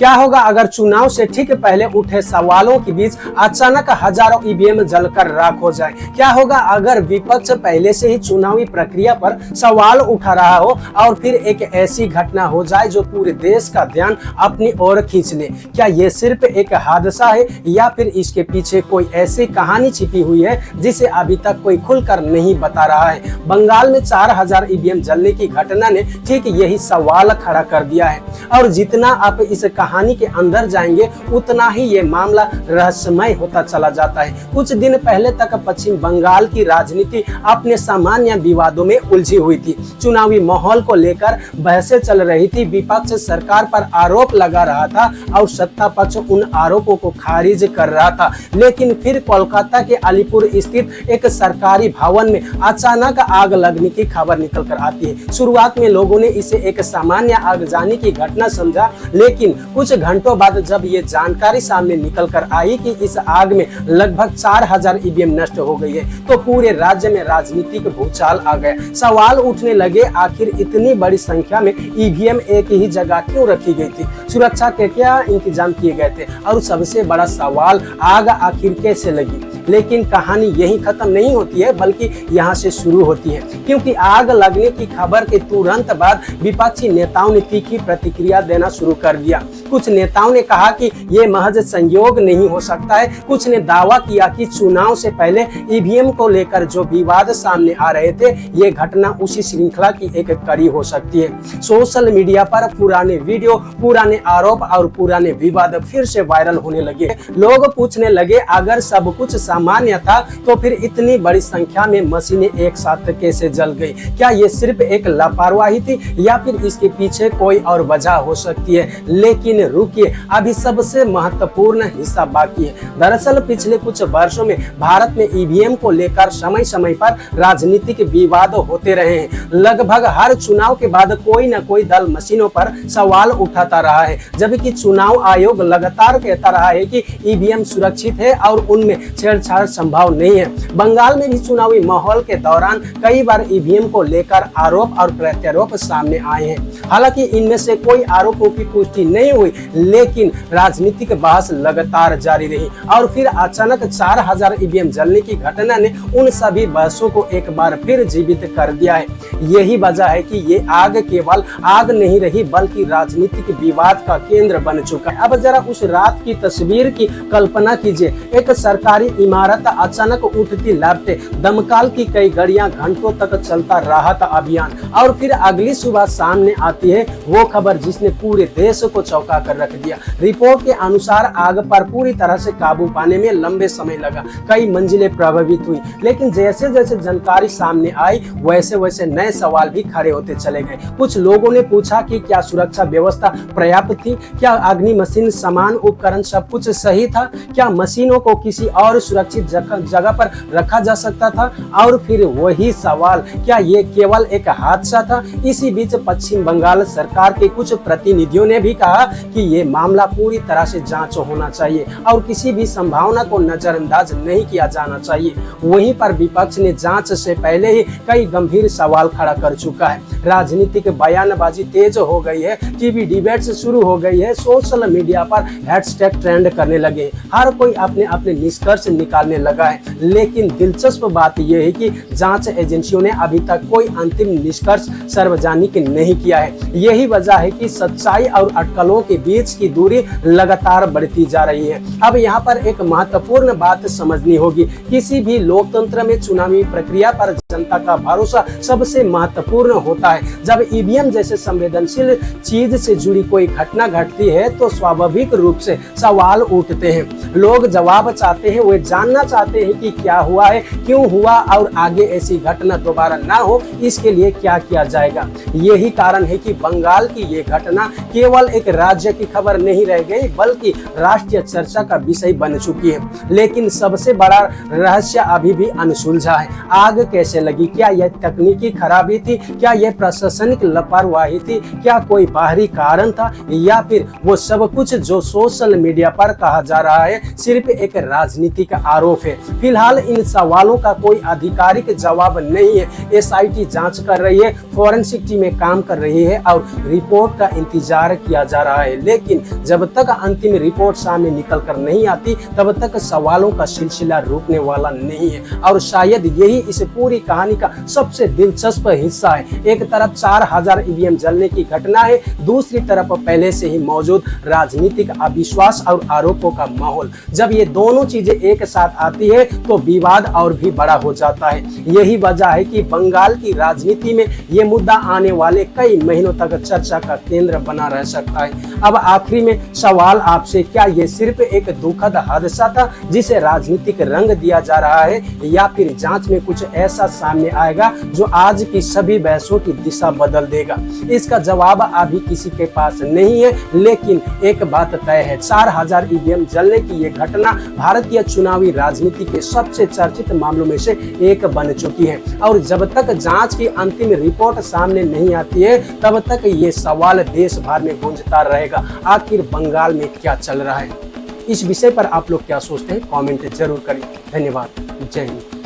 क्या होगा अगर चुनाव से ठीक पहले उठे सवालों के बीच अचानक हजारों ईवीएम जलकर राख हो जाए? क्या होगा अगर विपक्ष पहले से ही चुनावी प्रक्रिया पर सवाल उठा रहा हो और फिर एक ऐसी घटना हो जाए जो पूरे देश का ध्यान अपनी ओर खींच ले? क्या ये सिर्फ एक हादसा है या फिर इसके पीछे कोई ऐसी कहानी छिपी हुई है जिसे अभी तक कोई खुलकर नहीं बता रहा है? बंगाल में 4000 ईवीएम जलने की घटना ने ठीक यही सवाल खड़ा कर दिया है और जितना आप इस कहानी के अंदर जाएंगे उतना ही ये मामला रहस्यमय होता चला जाता है। कुछ दिन पहले तक पश्चिम बंगाल की राजनीति अपने सामान्य विवादों में उलझी हुई थी। चुनावी माहौल को लेकर बहसें चल रही थी, विपक्ष सरकार पर आरोप लगा रहा था और सत्ता पक्ष उन आरोपों को खारिज कर रहा था। लेकिन फिर कोलकाता के अलीपुर स्थित एक सरकारी भवन में अचानक आग लगने की खबर निकल कर आती है। शुरुआत में लोगों ने इसे एक सामान्य आगजनी की घटना समझा, लेकिन कुछ घंटों बाद जब ये जानकारी सामने निकल कर आई कि इस आग में लगभग 4000 ईवीएम नष्ट हो गई है, तो पूरे राज्य में राजनीतिक भूचाल आ गया। सवाल उठने लगे, आखिर इतनी बड़ी संख्या में ईवीएम एक ही जगह क्यों रखी गई थी? सुरक्षा के क्या इंतजाम किए गए थे? और सबसे बड़ा सवाल, आग आखिर कैसे लगी? लेकिन कहानी यही खत्म नहीं होती है, बल्कि यहाँ से शुरू होती है, क्योंकि आग लगने की खबर के तुरंत बाद विपक्षी नेताओं ने तीखी प्रतिक्रिया देना शुरू कर दिया। कुछ नेताओं ने कहा कि ये महज संयोग नहीं हो सकता है। कुछ ने दावा किया कि चुनाव से पहले ईवीएम को लेकर जो विवाद सामने आ रहे थे, ये घटना उसी श्रृंखला की एक कड़ी हो सकती है। सोशल मीडिया पर पुराने वीडियो, पुराने आरोप और पुराने विवाद फिर से वायरल होने लगे। लोग पूछने लगे, अगर सब कुछ सामान्य था तो फिर इतनी बड़ी संख्या में मशीनें एक साथ कैसे जल गई? क्या ये सिर्फ एक लापरवाही थी या फिर इसके पीछे कोई और वजह हो सकती है? लेकिन रुकिए, अभी सबसे महत्वपूर्ण हिस्सा बाकी है। दरअसल पिछले कुछ वर्षों में भारत में ईवीएम को लेकर समय समय पर राजनीतिक विवाद होते रहे हैं। लगभग हर चुनाव के बाद कोई न कोई दल मशीनों पर सवाल उठाता रहा है, जबकि चुनाव आयोग लगातार कहता रहा है कि ईवीएम सुरक्षित है और उनमें छेड़छाड़ संभव नहीं है। बंगाल में भी चुनावी माहौल के दौरान कई बार ईवीएम को लेकर आरोप और प्रत्यारोप सामने आए हैं। हालांकि इनमें से कोई आरोपों की पुष्टि नहीं हुई, लेकिन राजनीतिक बहस लगातार जारी रही और फिर अचानक 4000 ईवीएम जलने की घटना ने उन सभी बहसों को एक बार फिर जीवित कर दिया है। यही वजह है कि ये आग केवल आग नहीं रही, बल्कि राजनीतिक विवाद का केंद्र बन चुका है। अब जरा उस रात की तस्वीर की कल्पना कीजिए। एक सरकारी इमारत अचानक उठती लपटे, दमकल की कई गाड़ियां, घंटों तक चलता राहत अभियान और फिर अगली सुबह सामने आती है वो खबर जिसने पूरे देश को चौंका कर रख दिया। रिपोर्ट के अनुसार आग पर पूरी तरह से काबू पाने में लंबे समय लगा, कई मंजिलें प्रभावित हुई, लेकिन जैसे जैसे जानकारी सामने आई वैसे वैसे नए सवाल भी खड़े होते चले गए। कुछ लोगों ने पूछा कि क्या सुरक्षा व्यवस्था पर्याप्त थी? क्या अग्नि मशीन, सामान, उपकरण सब कुछ सही था? क्या मशीनों को किसी और सुरक्षित जगह पर रखा जा सकता था? और फिर वही सवाल, क्या ये केवल एक हादसा था? इसी बीच पश्चिम बंगाल सरकार के कुछ प्रतिनिधियों ने भी कहा कि ये मामला पूरी तरह से जांच होना चाहिए और किसी भी संभावना को नजरअंदाज नहीं किया जाना चाहिए। वहीं पर विपक्ष ने जांच से पहले ही कई गंभीर सवाल खड़ा कर चुका है। राजनीतिक बयानबाजी तेज हो गई है, टीवी डिबेट्स शुरू हो गई है, सोशल मीडिया पर हैशटैग ट्रेंड करने लगे, हर कोई अपने अपने निष्कर्ष निकालने लगा है। लेकिन दिलचस्प बात यह है कि जांच एजेंसियों ने अभी तक कोई अंतिम निष्कर्ष सार्वजनिक नहीं किया है। यही वजह है कि सच्चाई और अटकलों के बीच की दूरी लगातार बढ़ती जा रही है। अब यहाँ पर एक महत्वपूर्ण बात समझनी होगी, किसी भी लोकतंत्र में चुनावी प्रक्रिया पर जनता का भरोसा सबसे महत्वपूर्ण होता है। जब ईवीएम जैसे संवेदनशील चीज से जुड़ी कोई घटना घटती है तो स्वाभाविक रूप से सवाल उठते हैं। लोग जवाब चाहते हैं, वे जानना चाहते हैं कि क्या हुआ है, क्यों हुआ और आगे ऐसी घटना दोबारा ना हो इसके लिए क्या किया जाएगा। यही कारण है कि बंगाल की ये घटना केवल एक राज्य की खबर नहीं रह गई, बल्कि राष्ट्रीय चर्चा का विषय बन चुकी है। लेकिन सबसे बड़ा रहस्य अभी भी अनसुलझा है। आग कैसे लगी? क्या यह तकनीकी खराबी थी? क्या यह प्रशासनिक लापरवाही थी? क्या कोई बाहरी कारण था? या फिर वो सब कुछ जो सोशल मीडिया पर कहा जा रहा है सिर्फ एक राजनीतिक आरोप है। फिलहाल इन सवालों का कोई आधिकारिक जवाब नहीं है। एसआईटी जांच कर रही है, फॉरेंसिक टीमें काम कर रही है और रिपोर्ट का इंतजार किया जा रहा है। लेकिन जब तक अंतिम रिपोर्ट सामने निकल कर नहीं आती तब तक सवालों का सिलसिला रुकने वाला नहीं है। और शायद यही इस पूरी कहानी का सबसे दिलचस्प हिस्सा है। एक तरफ 4000 ईवीएम जलने की घटना है, दूसरी तरफ पहले से ही मौजूद राजनीतिक अविश्वास और आरोपों का माहौल। जब ये दोनों चीजें एक साथ आती है तो विवाद और भी बड़ा हो जाता है। यही वजह है कि बंगाल की राजनीति में ये मुद्दा आने वाले कई महीनों तक चर्चा का केंद्र बना रह सकता है। अब आखिरी में सवाल आपसे, क्या ये सिर्फ एक दुखद हादसा था जिसे राजनीतिक रंग दिया जा रहा है, या फिर जांच में कुछ ऐसा सामने आएगा जो आज की सभी बहसों की दिशा बदल देगा? इसका जवाब अभी किसी के पास नहीं है, लेकिन एक बात तय है, 4000 ईवीएम जलने की ये घटना भारतीय चुनावी राजनीति के सबसे चर्चित मामलों में से एक बन चुकी है। और जब तक जांच की अंतिम रिपोर्ट सामने नहीं आती है तब तक ये सवाल देश भर में गूंजता रहेगा, आखिर बंगाल में क्या चल रहा है। इस विषय पर आप लोग क्या सोचते हैं, कमेंट जरूर करें। धन्यवाद। जय हिंद।